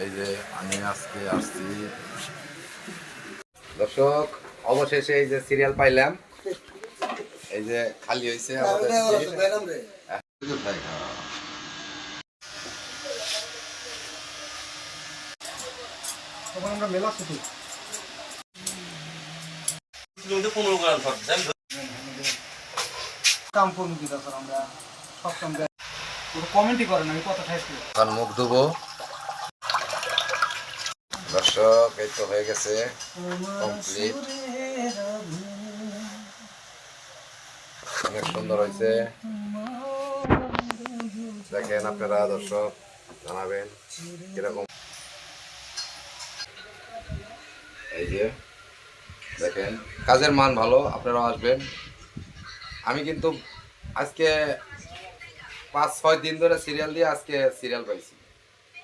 এই যে আমি আজকে আসছি দর্শক, অবশেষে এই যে সিরিয়াল পাইলাম, এই যে খালি হয়েছে আমাদের আমরা মেলা ছুটি কাম করবো কি দরকার আমরা সব কাম কমেন্টই করেন আমি কথা খাইছি এখন মুখ ধুবো। দর্শক এই তো হয়ে গেছে কমপ্লিট, অনেক সুন্দর হয়েছে। দেখেন আপনারা দর্শক, জানাবেন কিরকম। এই যে দেখেন কাজের মান ভালো, আপনারাও আসবেন। আমি কিন্তু আজকে 5-6 দিন ধরে সিরিয়াল দিয়ে আজকে সিরিয়াল পাইছি।